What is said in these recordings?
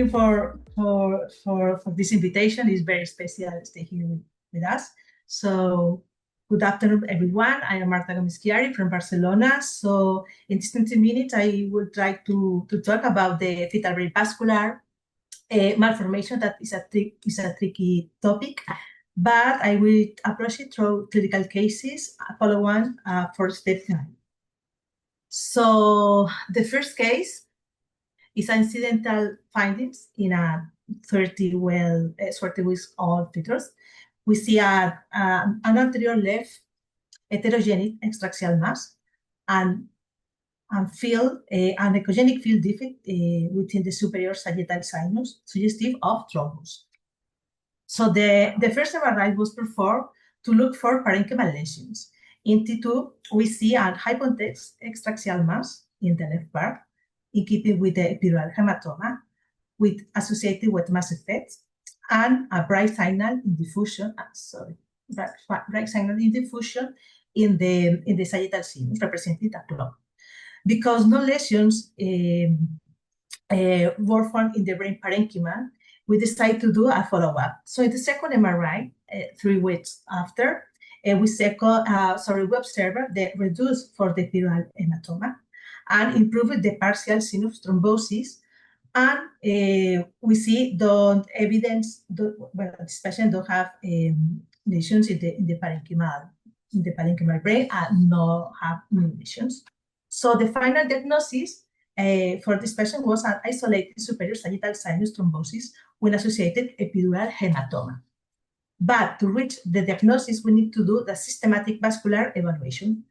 you for this invitation. It's very special to stay here with us. So good afternoon, everyone. I am Marta Gomez-Chiari from Barcelona. So in this 20 minutes, I would like to talk about the fetal brain vascular malformation. That is a tricky topic, but I will approach it through clinical cases, follow one for step 9. So the first case is incidental findings in a 30 weeks old fetus. We see an anterior left heterogenic extraxial mass and an echogenic field defect within the superior sagittal sinus, suggestive of thrombus. So the first MRI was performed to look for parenchymal lesions. In T2, we see a hypotenuse extraxial mass in the left part, in keeping with the epidural hematoma, with associated wet mass effects, and a bright signal in diffusion. Bright signal in diffusion in the sagittal sinus, represented a clot. Because no lesions were found in the brain parenchyma, we decided to do a follow-up. So in the second MRI, 3 weeks after, we observed the reduced for the epidural hematoma and improved the partial sinus thrombosis. And we see this patient don't have lesions in the parenchymal brain and no have new lesions. So the final diagnosis for this patient was an isolated superior sagittal sinus thrombosis with associated epidural hematoma. But to reach the diagnosis, we need to do the systematic vascular evaluation.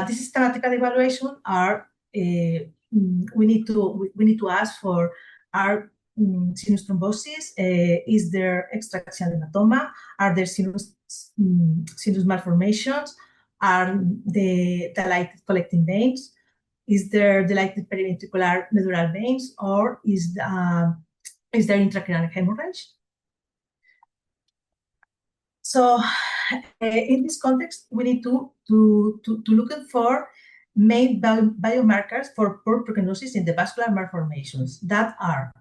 This systematic evaluation are we need to ask for our sinus thrombosis. Is there extraxial hematoma? Are there sinus malformations? Are the dilated collecting veins? Is there dilated periventricular medullary veins, or is there intracranial hemorrhage? So in this context, we need to look for main biomarkers for poor prognosis in the vascular malformations that are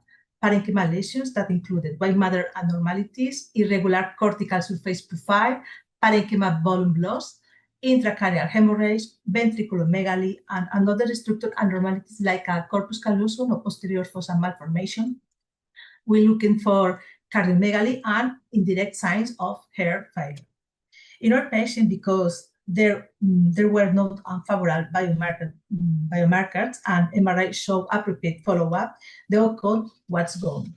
parenchymal lesions that included white matter abnormalities, irregular cortical surface profile, parenchymal volume loss, intracranial hemorrhage, ventriculomegaly, and other structural abnormalities like a corpus callosum or posterior fossa malformation. We're looking for cardiomegaly and indirect signs of heart failure. In our patient, because there were no unfavorable biomarkers and MRI showed appropriate follow-up, the outcome was gone.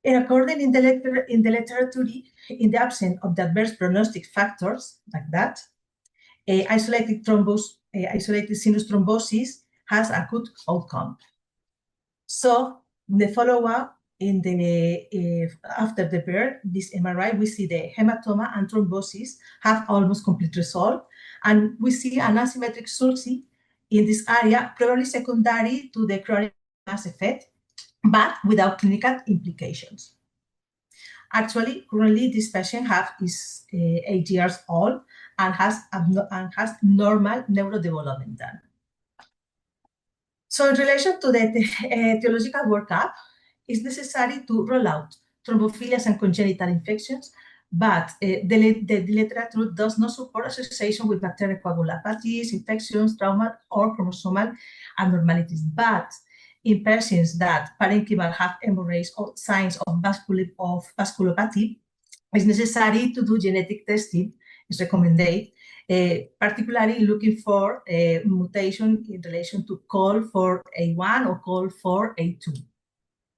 And according in the literature, in the absence of the adverse prognostic factors like that, isolated sinus thrombosis has a good outcome. So the follow-up after the birth, this MRI, we see the hematoma and thrombosis have almost complete resolve, and we see an asymmetric sulci in this area, probably secondary to the chronic mass effect, but without clinical implications. Actually, currently this patient is 8 years old and has normal neurodevelopmental. So in relation to the etiological workup, it's necessary to rule out thrombophilias and congenital infections, but the literature does not support association with bacterial coagulopathies, infections, trauma, or chromosomal abnormalities. But in patients that parenchymal have hemorrhage or signs of vasculopathy, it's necessary to do genetic testing. It's recommended, particularly looking for a mutation in relation to COL4A1 or COL4A2.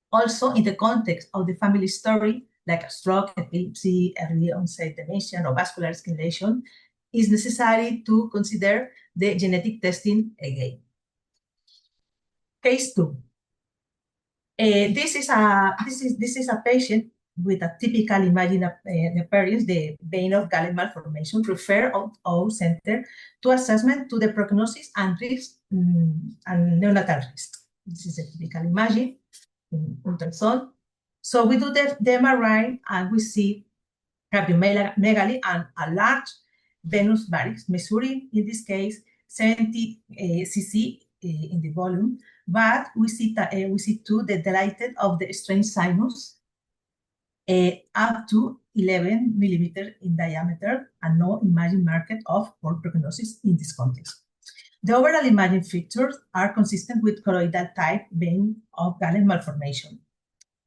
Also, in the context of the family story, like a stroke, epilepsy, early onset dementia, or vascular skin lesion, it's necessary to consider the genetic testing again. Case 2. This is a patient with a typical imagined appearance, the vein of Gallen malformation, referred to our center to assessment to the prognosis and risk and neonatal risk. This is a typical imagine in ultrasound. So we do the MRI and we see cardiomegaly and a large venous varix, measuring in this case 70 cc in the volume, but we see too the dilated of the strange sinus up to 11 millimeters in diameter, and no imaging marker of poor prognosis in this context. The overall imaging features are consistent with choroidal type vein of Galen malformation.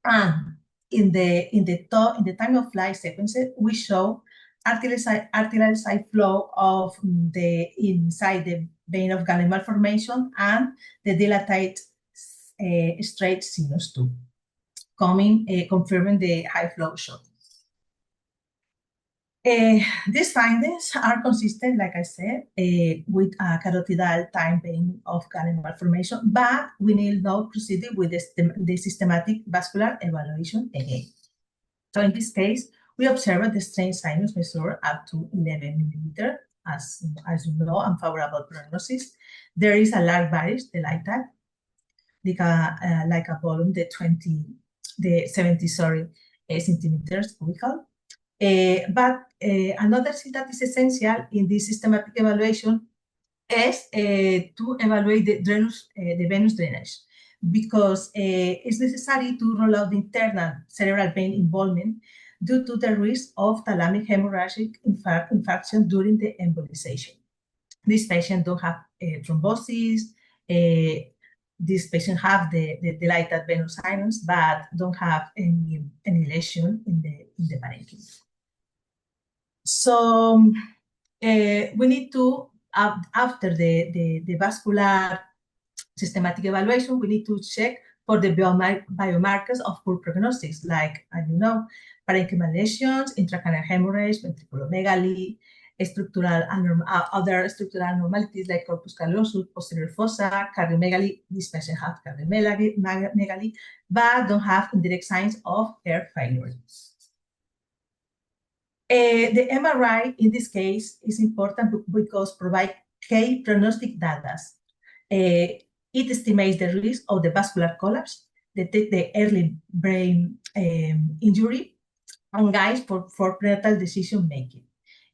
And in the time of flight sequences, we show arterial side flow of inside the vein of Galen malformation and the dilated straight sinus too, confirming the high flow shot. These findings are consistent, like I said, with a carotidal time vein of Galen malformation, but we need now proceed with the systematic vascular evaluation again. So in this case, we observed the strange sinus measure up to 11 millimeters, as you know, unfavorable prognosis. There is a large varus, the light type, like a volume, the 70 centimeters cubical. But another thing that is essential in this systematic evaluation is to evaluate the venous drainage, because it's necessary to rule out the internal cerebral vein involvement due to the risk of thalamic hemorrhagic infarction during the embolization. These patients don't have thrombosis. These patients have the dilated venous sinus, but don't have any lesion in the parenchyma. So we need to, after the vascular systematic evaluation, we need to check for the biomarkers of poor prognosis, like, as you know, parenchymal lesions, intracranial hemorrhage, ventriculomegaly, other structural abnormalities like corpus callosus, posterior fossa, cardiomegaly. These patients have cardiomegaly, but don't have indirect signs of heart failure. The MRI in this case is important because provide key prognostic data. It estimates the risk of the vascular collapse, detect the early brain injury, and guides for prenatal decision making.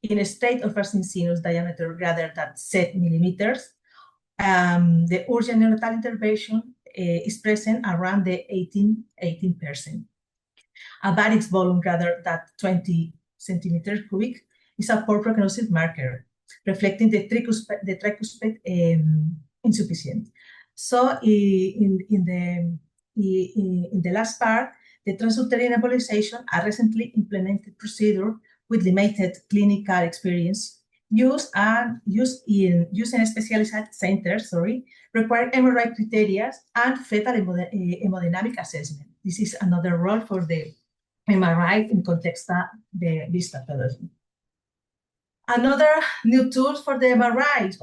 In a state of first sinus diameter greater than 7 millimeters, the urgent neonatal intervention is present around the 18%. A varix volume greater than 20 centimeters cubic is a poor prognostic marker, reflecting the tricuspid insufficient. So in the last part, the transuterine embolization, a recently implemented procedure with limited clinical experience, used in specialized centers, require MRI criteria and fetal hemodynamic assessment. This is another role for the MRI in context of this pathology. Another new tools for the MRI,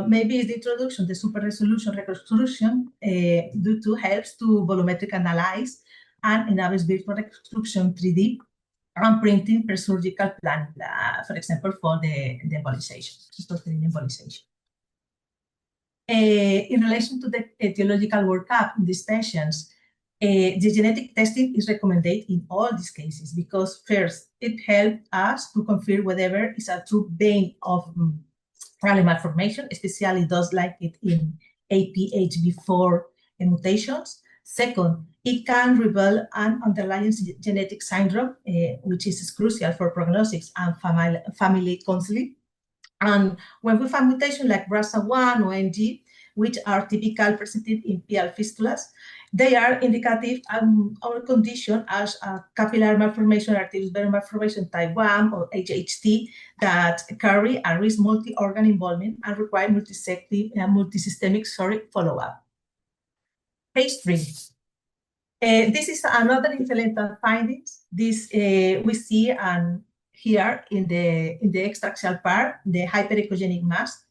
maybe is the introduction, the super resolution reconstruction, due to helps to volumetric analyze and enables virtual reconstruction 3D and printing per surgical plan, for example, for the embolization, embolization. In relation to the etiological workup in these patients, the genetic testing is recommended in all these cases because first, it helps us to confirm whether it's a true vein of Galen malformation, especially those like it in APHB4 mutations. Second, it can reveal an underlying genetic syndrome, which is crucial for prognosis and family counseling. And when we find mutations like BRCA1 or MG, which are typical presented in PL fistulas, they are indicative of a condition as a capillary malformation, arterial vein malformation type 1 or HHT that carry a risk multi-organ involvement and require multisystemic follow-up. Page 3. This is another incidental findings. This we see here in the extraxial part, the hyperechogenic mass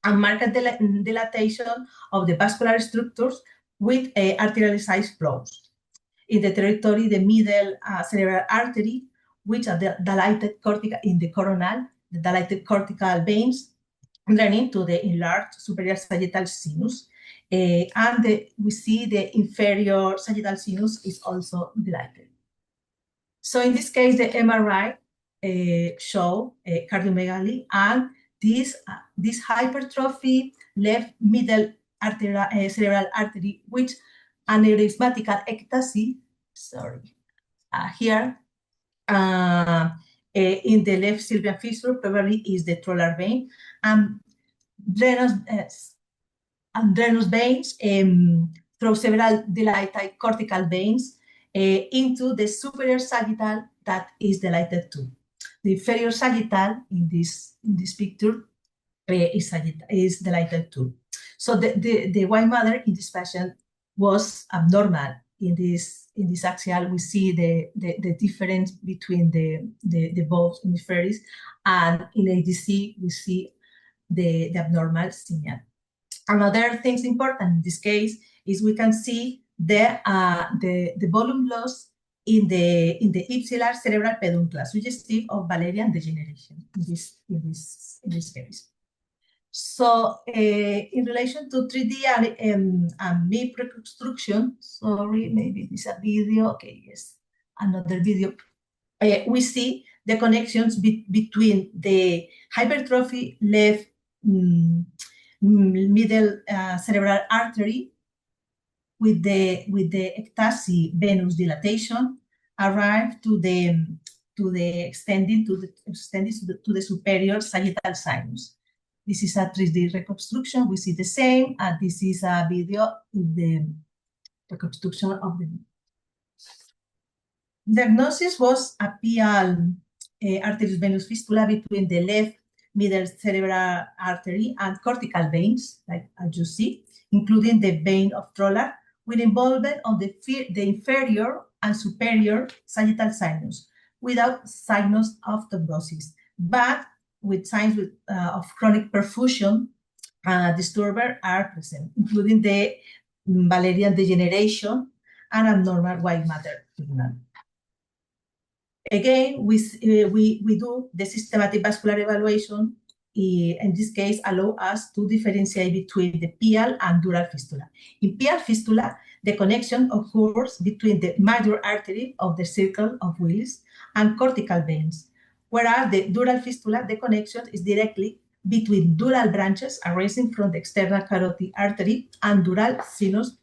and marked dilatation of the vascular structures with arterialized flows. In the territory, the middle cerebral artery, which are the dilated cortical in the coronal, the dilated cortical veins running to the enlarged superior sagittal sinus. And we see the inferior sagittal sinus is also dilated. So in this case, the MRI show cardiomegaly, and this hypertrophy left middle cerebral artery with aneurysmatical ectasis, here, in the left sylvian fissure, probably is the trolar vein, and venous veins through several dilated cortical veins into the superior sagittal that is dilated too. The inferior sagittal in this picture is dilated too. So the white matter in this patient was abnormal. In this axial, we see the difference between the both hemispheres, and in ADC we see the abnormal signal. Another thing important in this case is we can see the volume loss in the ipsilar cerebral peduncle, suggestive of Wallerian degeneration in this case. So in relation to 3D and MIP reconstruction, sorry, maybe this is a video. Okay, yes, another video. We see the connections between the hypertrophy left middle cerebral artery with the ectasis venous dilatation arrive to the extending to the superior sagittal sinus. This is a 3D reconstruction. We see the same, and this is a video in the reconstruction of the diagnosis was a PL arterius venous fistula between the left middle cerebral artery and cortical veins, like as you see, including the vein of Trolar, with involvement of the inferior and superior sagittal sinus, without signs of thrombosis, but with signs of chronic perfusion disturber are present, including the Wallerian degeneration and abnormal white matter signal. Again, we do the systematic vascular evaluation, in this case, allow us to differentiate between the pial and dural fistula. In pial fistula, the connection occurs between the major artery of the circle of Willis and cortical veins, whereas the dural fistula, the connection is directly between dural branches arising from the external carotid artery and dural sinus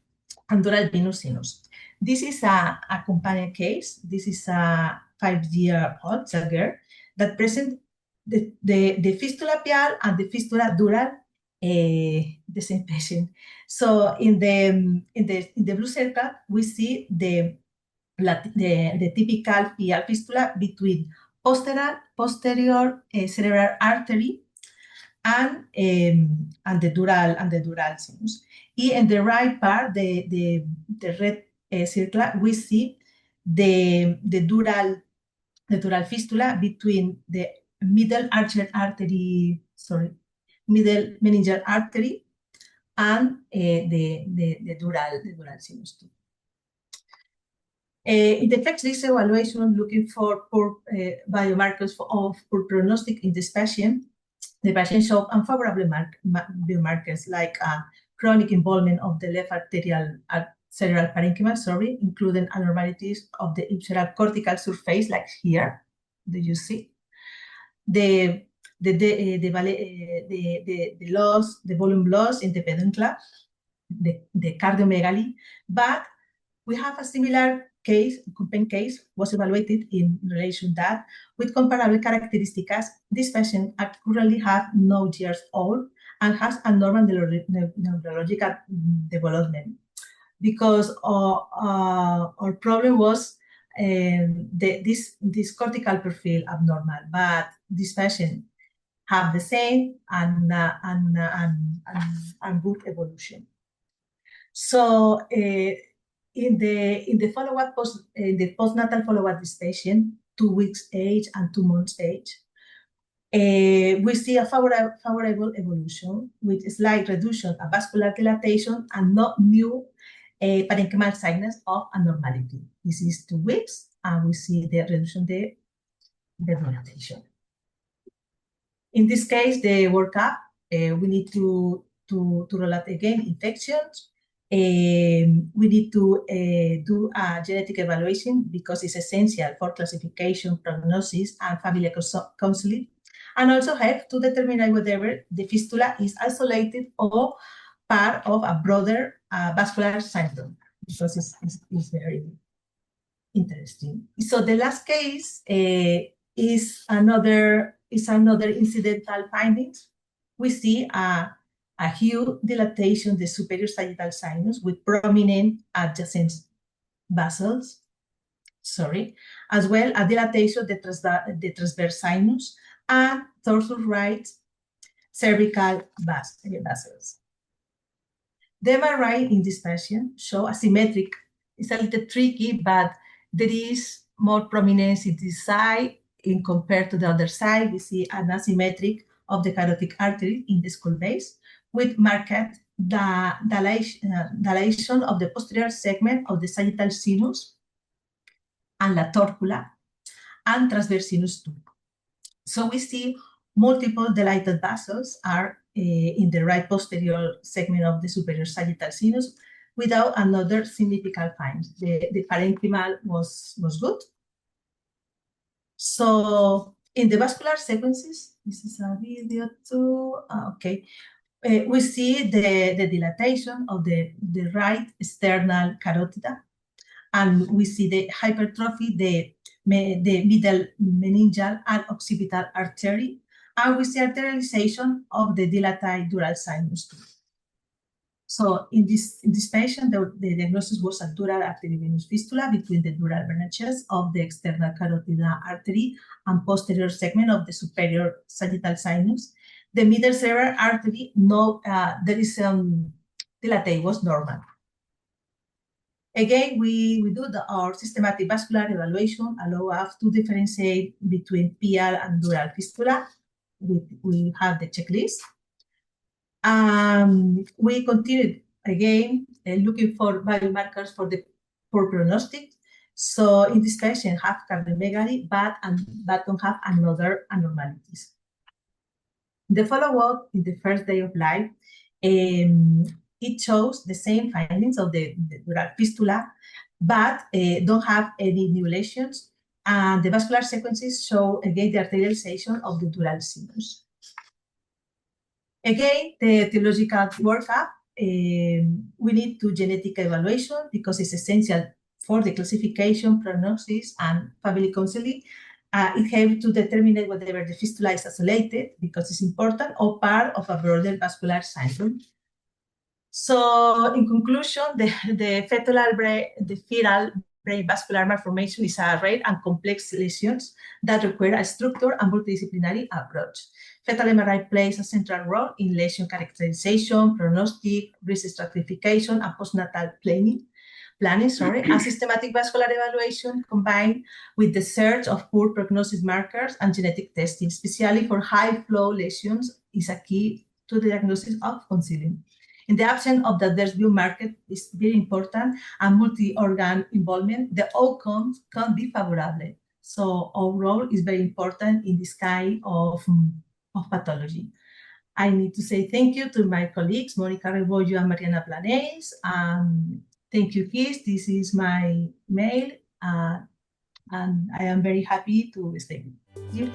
and dural venous sinus. This is a companion case. This is a 5-year-old girl that present the fistula pial and the fistula dural, the same patient. So in the blue circle, we see the typical pial fistula between posterior cerebral artery and the dural sinus. In the right part, the red circle, we see the dural fistula between the middle meningeal artery and the dural sinus too. In the FLEX evaluation, looking for poor biomarkers of poor prognostic in this patient, the patient showed unfavorable biomarkers like chronic involvement of the left arterial cerebral parenchyma, including abnormalities of the ipsilar cortical surface, like here. Do you see the loss, the volume loss in the peduncle, the cardiomegaly? But we have a similar case, companion case, was evaluated in relation to that with comparable characteristics. This patient currently has no years old and has a normal neurological development, because our problem was this cortical profile abnormal, but this patient have the same and good evolution. So in the follow-up the postnatal follow-up this patient, 2 weeks age and 2 months age, we see a favorable evolution with a slight reduction of vascular dilatation and no new parenchymal signs of abnormality. This is 2 weeks, and we see the reduction of the dilatation. In this case, the workup, we need to rule out again infections. We need to do a genetic evaluation because it's essential for classification, prognosis, and family counseling, and also help to determine whether the fistula is isolated or part of a broader vascular syndrome, because it's very interesting. So the last case is another incidental findings. We see a huge dilatation of the superior sagittal sinus with prominent adjacent vessels, as well as dilatation of the transverse sinus and dorsal right cervical vessels. The MRI in this patient show asymmetric. It's a little tricky, but there is more prominence in this side in compared to the other side. We see an asymmetric of the carotid artery in the skull base with marked dilation of the posterior segment of the sagittal sinus and la torcula and transverse sinus too. So we see multiple dilated vessels are in the right posterior segment of the superior sagittal sinus without another significant find. The parenchymal was good. So in the vascular sequences, this is a video too. Okay. We see the dilatation of the right external carotida, and we see the hypertrophy, the middle meningeal and occipital artery, and we see arterialization of the dilated dural sinus too. So in this patient, the diagnosis was a dural arteriovenous fistula between the dural branches of the external carotid artery and posterior segment of the superior sagittal sinus. The middle cerebral artery, there is dilatation was normal. Again, we do our systematic vascular evaluation, allow us to differentiate between PL and dural fistula. We have the checklist. We continued again looking for biomarkers for the poor prognostic. So in this patient, have cardiomegaly, but don't have another abnormalities. The follow-up in the first day of life, it shows the same findings of the dural fistula, but don't have any new lesions. And the vascular sequences show again the arterialization of the dural sinus. Again, the etiological workup, we need to genetic evaluation because it's essential for the classification, prognosis, and family counseling. It helps to determine whether the fistula is isolated because it's important or part of a broader vascular syndrome. So in conclusion, the fetal brain vascular malformation is a rare and complex lesions that require a structured and multidisciplinary approach. Fetal MRI plays a central role in lesion characterization, prognostic, risk stratification, and postnatal planning. A systematic vascular evaluation combined with the search of poor prognosis markers and genetic testing, especially for high-flow lesions, is a key to the diagnosis of concealing. In the absence of the adverse biomarker is very important, and multi-organ involvement, the outcomes can be favorable. So our role is very important in this kind of pathology. I need to say thank you to my colleagues, Monica Rebollo and Mariana Planes. Thank you, Keith. This is my mail, and I am very happy to stay with you.